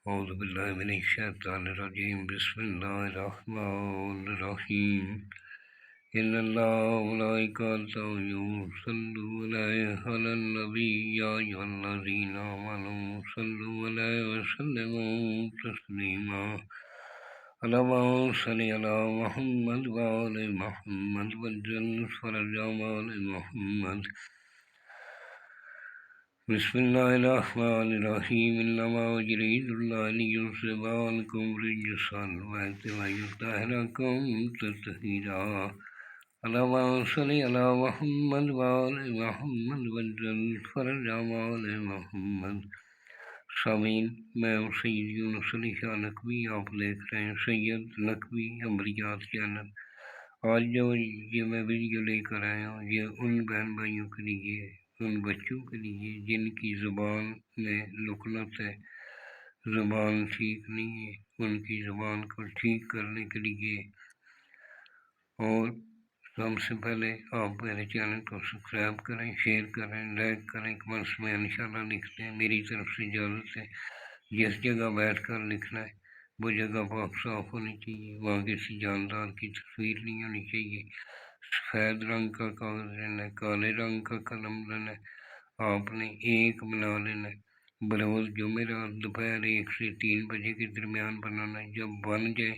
أعوذ بالله من الشيطان الرجيم بسم الله الرحمن الرحيم إن الله وملائكته يصلون على النبي يا أيها الذين آمنوا صلوا عليه وسلموا تسليما اللهم صل على محمد وآل محمد وجل فرج آل محمد بسم الله الرحمن الرحيم إنما يريد الله ليذهب عنكم الرجس البيت ويطهركم تطهيرا اللهم صل على محمد وآل محمد وجل فرج آل محمد. سامعین، میں سید یونس علی شاہ نقوی آپ دیکھ رہے ہیں سید نقوی عملیات چینل۔ آج جو یہ میں ویڈیو لے کر آیا ہوں یہ ان بہن بھائیوں کے لیے، ان بچوں کے لیے جن کی زبان میں لکنت ہے، زبان ٹھیک نہیں ہے، ان کی زبان کو ٹھیک کرنے کے لیے۔ اور سب سے پہلے آپ میرے چینل کو سبسکرائب کریں، شیئر کریں، لائک کریں، کمنٹس میں انشاءاللہ لکھ دیں۔ میری طرف سے اجازت ہے۔ جس جگہ بیٹھ کر لکھنا ہے وہ جگہ پاک صاف ہونی چاہیے، وہاں کسی جاندار کی تصویر نہیں ہونی چاہیے۔ سفید رنگ کا کاغذ لینا ہے، کالے رنگ کا قلم لینا ہے۔ آپ نے ایک بنا لینا ہے، بروز جمعرات دوپہر 1 سے 3 بجے کے درمیان بنانا ہے۔ جب بن جائے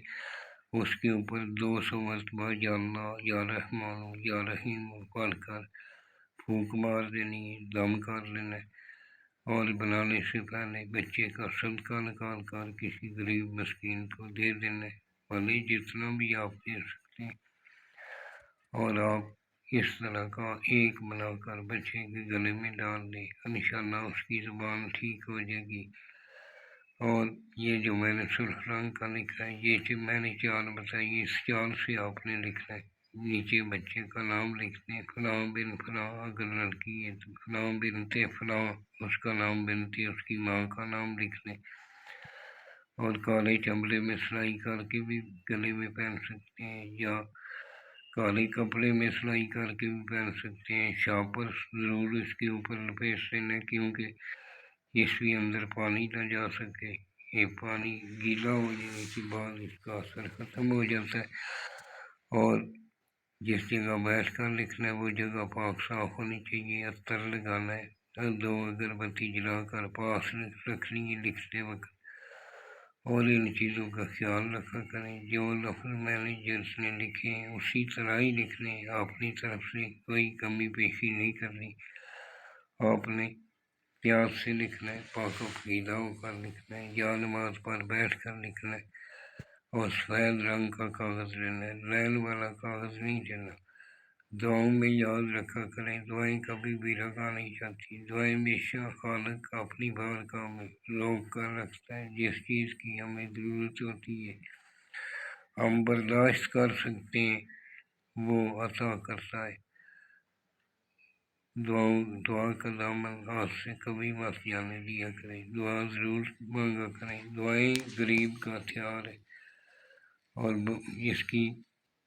اس کے اوپر 200 مرتبہ یا اللہ یا رحمان یا رحیم پڑھ کر پھونک مار دینی ہے، دم کر لینا ہے۔ اور بنانے سے پہلے بچے کا صدقہ نکال کر کسی غریب مسکین کو دے دینا ہے، بھلے جتنا بھی آپ دے سکتے ہیں۔ اور آپ اس طرح کا ایک بنا کر بچے کے گلے میں ڈال دیں، انشاءاللہ اس کی زبان ٹھیک ہو جائے گی۔ اور یہ جو میں نے سرخ رنگ کا لکھا ہے، یہ میں نے چال بتائی، اس چال سے آپ نے لکھنا ہے۔ نیچے بچے کا نام لکھتے ہیں، فلاں بن فلاں، اگر لڑکی ہے تو فلاں بنتے فلاں، اس کا نام بنتے اس کی ماں کا نام لکھ لیں۔ اور کالے چمڑے میں سلائی کر کے بھی گلے میں پہن سکتے ہیں، یا کالے کپڑے میں سلائی کر کے بھی پہن سکتے ہیں۔ شاپر ضرور اس کے اوپر لپیٹ دینا ہے، کیونکہ اس کے اندر پانی نہ جا سکے۔ یہ پانی گیلا ہو جانے کے بعد اس کا اثر ختم ہو جاتا ہے۔ اور جس جگہ بیٹھ کر لکھنا ہے وہ جگہ پاک صاف ہونی چاہیے۔ عطر لگانا ہے، 2 اگربتی جلا کر پاس رکھنی ہے لکھتے وقت۔ اور ان چیزوں کا خیال رکھا کریں، جو لفظ میں نے جس نے لکھے ہیں اسی طرح ہی لکھنے ہیں، اپنی طرف سے کوئی کمی بیشی نہیں کرنی۔ آپ نے پیاس سے لکھنا ہے، پاک و پاکیزہ ہو کر لکھنا ہے، یا نماز پر بیٹھ کر لکھنا ہے۔ اور سفید رنگ کا کاغذ لینا ہے، لین والا کاغذ نہیں لینا۔ دعاؤں میں یاد رکھا کریں، دعائیں کبھی بھی رکھا نہیں چاہتی، دعائیں ہمیشہ خالق اپنی بارگاہ میں روک کر رکھتا ہے۔ جس چیز کی ہمیں ضرورت ہوتی ہے، ہم برداشت کر سکتے ہیں، وہ عطا کرتا ہے۔ دعا کا دامن ہاتھ سے کبھی مت جانے دیا کریں، دعا ضرور مانگا کریں۔ دعائیں غریب کا ہتھیار ہے۔ اور جس کی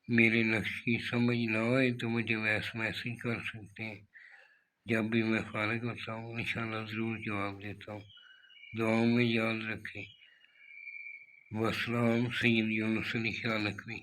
میرے نقش کی سمجھ نہ آئے تو مجھے میسج کر سکتے ہیں، جب بھی میں فارغ ہوتا ہوں انشاءاللہ ضرور جواب دیتا ہوں۔ دعاؤں میں یاد رکھیں۔ والسلام، سید یونس علی شاہ نقوی۔